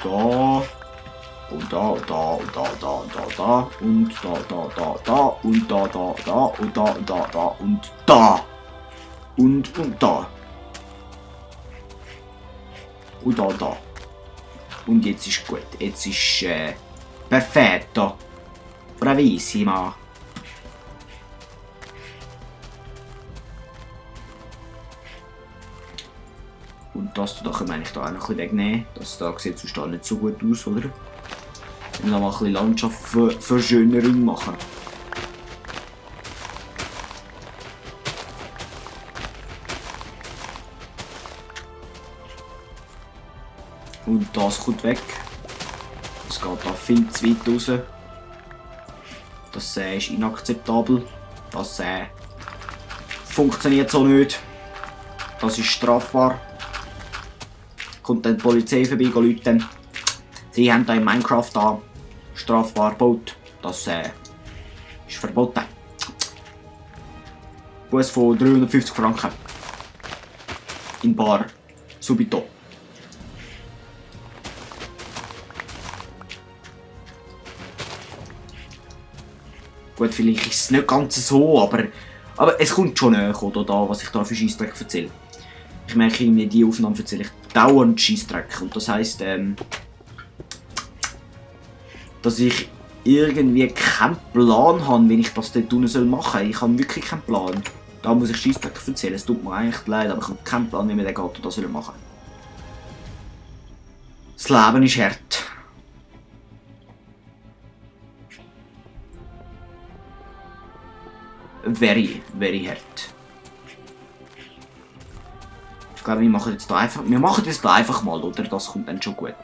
da. Und da, und da, und da, da, und da, da. Und da, da, da, da. Und da, da, da. Und da, da, da. Und da. Und da. Und da, da. Und jetzt ist gut. Jetzt ist perfetto. Bravissima. Und das da können wir eigentlich da auch noch ein bisschen wegnehmen. Das da sieht sonst nicht so gut aus, oder? Und dann mal ein bisschen Landschaftsverschönerung machen. Und das kommt weg. Das geht da viel zu weit raus. Das ist inakzeptabel. Das funktioniert so nicht. Das ist strafbar. Kommt dann die Polizei vorbei läuten. Sie haben da in Minecraft da strafbar gebaut. Das ist verboten. Buß von 350 Franken. In Bar. Subito. Gut, vielleicht ist es nicht ganz so, aber es kommt schon näher, oder da, was ich da für Scheissdreck erzähle. Ich merke irgendwie, die Aufnahmen erzähle ich dauernd Scheissdreck. Und das heisst, dass ich irgendwie keinen Plan habe, wie ich das dort machen soll. Ich habe wirklich keinen Plan. Da muss ich Scheissdreck erzählen. Es tut mir eigentlich leid, aber ich habe keinen Plan, wie wir den Gato da machen sollen. Das Leben ist hart. Very, very hart. Ich glaube, wir machen jetzt da einfach mal, oder? Das kommt dann schon gut.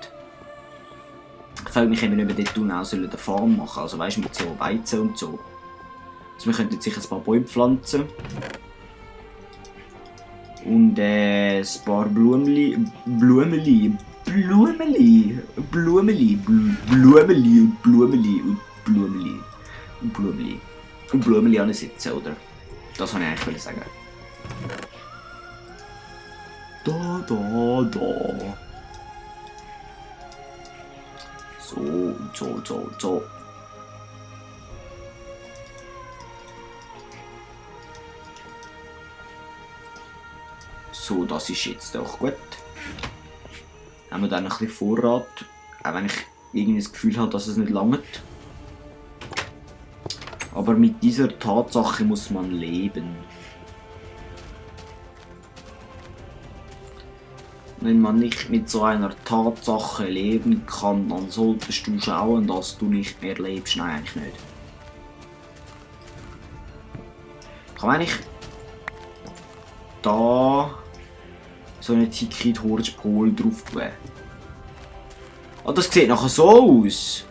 Ich frage mich eben, ob wir dort auch eine Farm machen sollen. Also weißt du, mit so Weizen und so. Also wir könnten sicher ein paar Bäume pflanzen. Und ein paar Blumeli und Blumeli ansitzen, oder? Das wollte ich eigentlich sagen. Da. So. So, das ist jetzt auch gut. Haben wir dann ein bisschen Vorrat. Auch wenn ich irgendwie das Gefühl habe, dass es nicht langt. Aber mit dieser Tatsache muss man leben. Wenn man nicht mit so einer Tatsache leben kann, dann solltest du schauen, dass du nicht mehr lebst. Nein, eigentlich nicht. Kann man eigentlich da so eine Ticket Horse Pole drauf tun? Ah, das sieht nachher so aus.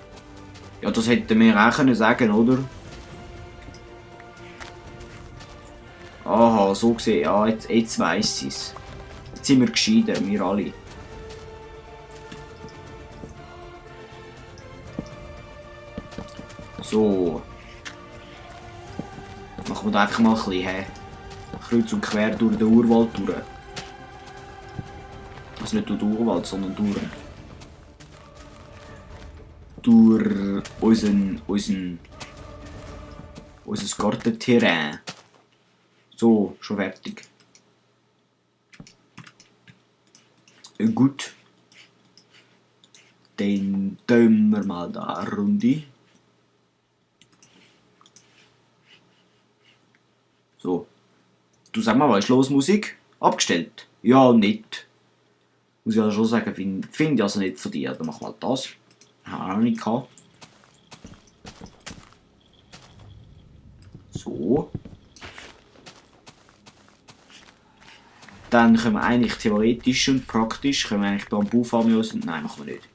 Ja, das hätten wir auch können sagen, oder? Aha, so gesehen. Ja, jetzt weiss ich es. Jetzt sind wir gescheiter, wir alle. So. Machen wir da einfach mal ein bisschen kreuz und quer durch den Urwald durch. Also nicht durch den Urwald, sondern durch unseren Gartenterrain. So, schon fertig. Gut. Dann tun wir mal da eine Runde. So. Du sag mal, was ist los, Musik? Abgestellt? Ja, nicht. Muss ich also schon sagen, finde ich also nicht von dir. Dann machen wir halt das. Habe ich noch nicht gehabt. So. Dann können wir eigentlich theoretisch und praktisch Bambufarme aus. Nein, machen wir nicht.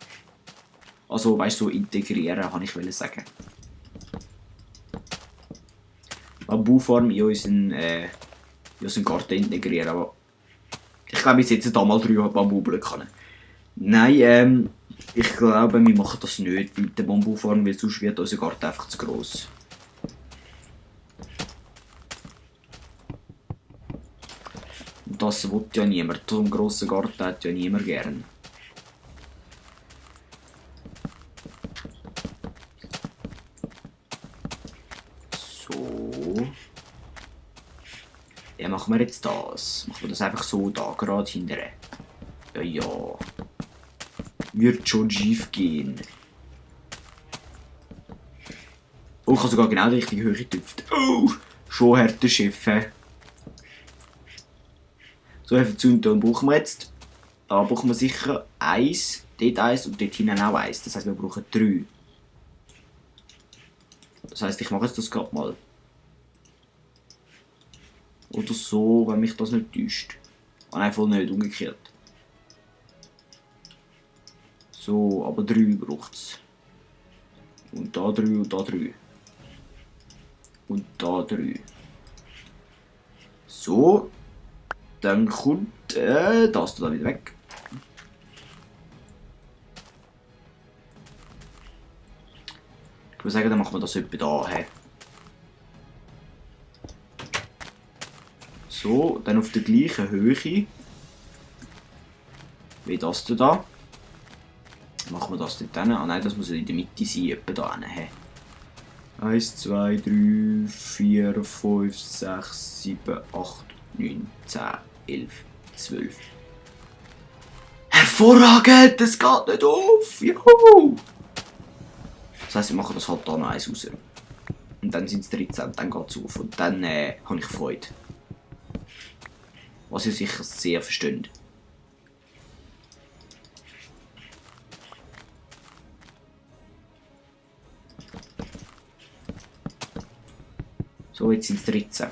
Also, weißt du, so integrieren, kann ich sagen. Bambufarm in unseren Garten integrieren. Aber ich glaube, ich setze da mal 3 Bambublöcke. Nein, ich glaube, wir machen das nicht mit der Bambufarm, weil sonst wird unser Garten einfach zu gross. Das will ja niemand. So einen grossen Garten hat ja niemand gern. machen wir jetzt das? Machen wir das einfach so da, gerade hinterher. Ja, ja. Wird schon schief gehen. Oh, ich habe sogar genau die richtige Höhe getüpft. Oh, schon harte Schiffe. So, viel Zündton brauchen wir jetzt. Da brauchen wir sicher 1, dort 1 und dort hinten auch 1. Das heisst, wir brauchen 3. Das heisst, ich mache jetzt das gerade mal. Oder so, wenn mich das nicht täuscht. Ah, nein, voll nicht, umgekehrt. So, aber 3 braucht es. Und da 3 und da 3. Und da 3. So. Dann kommt das da wieder weg. Ich würde sagen, dann machen wir das etwa da. He. So, dann auf der gleichen Höhe wie das da. Machen wir das dort hin. Ah nein, das muss in der Mitte sein, etwa da hin. 1, 2, 3, 4, 5, 6, 7, 8, 9, 10, 11, 12. Hervorragend! Das geht nicht auf! Juhu! Das heisst, wir machen das halt da noch eins raus. Und dann sind es 13, dann geht es auf. Und dann habe ich Freude. Was ihr sicher sehr versteht. So, jetzt sind es 13.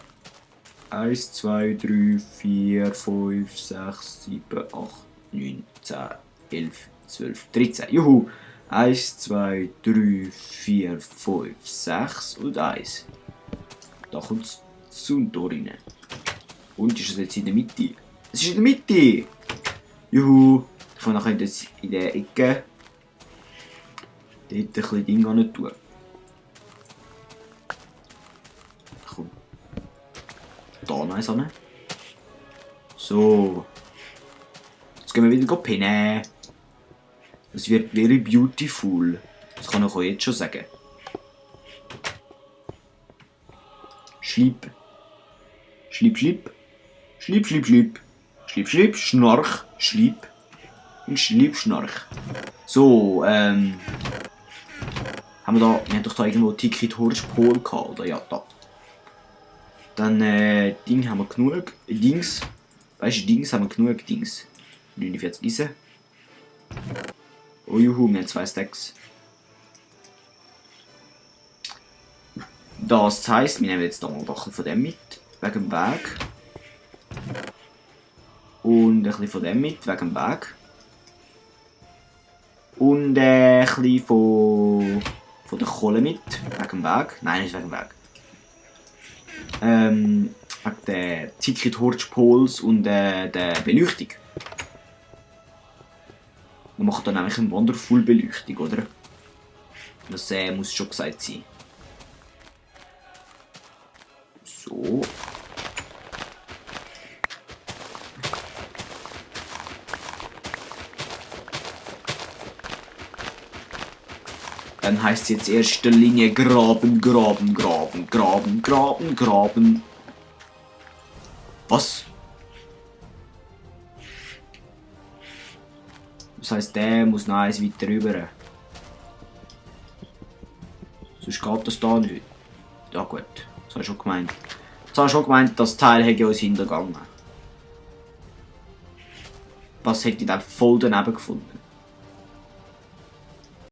1, 2, 3, 4, 5, 6, 7, 8, 9, 10, 11, 12, 13. Juhu! 1, 2, 3, 4, 5, 6 und 1. Da kommt das Zundtor rein. Und ist es jetzt in der Mitte? Es ist in der Mitte! Juhu! Ich kann nachher jetzt in der Ecke dort ein bisschen Ding an tun. Komm. Da noch eins an. So. Jetzt gehen wir wieder pinnen. Es wird very beautiful. Das kann ich euch jetzt schon sagen. Schliep. Schliep, schliep. Schliep, schliep, schliep. Schliep, schliep, schnarch, schliep. Und schliep, schnarch. So, haben wir haben doch da irgendwo Ticket Horspol gehabt, oder? Ja, da. Dann, Ding haben wir genug. Dings. Weißt du, Dings haben wir genug. Dings. 49 Eisen. Oh juhu, wir haben 2 Stacks. Das heisst, wir nehmen jetzt da mal ein bisschen von dem mit. Wegen dem Weg. Und ein bisschen von dem mit, wegen dem Weg. Und ein bisschen von der Kohle mit, wegen dem Weg. Nein, nicht wegen dem Weg. Wegen der Ticket Horchpols und der Beleuchtung. Man macht dann nämlich eine wonderful Beleuchtung, oder? Das muss schon gesagt sein. So. Dann heißt es jetzt in erster Linie graben, graben, graben, graben, graben, graben. Was? Das heisst, der muss noch eins weiter rüber. Sonst geht das da nicht. Ja gut, das habe ich schon gemeint. Das habe ich schon gemeint, das Teil hätte uns hintergangen. Was hätte ich dann voll daneben gefunden?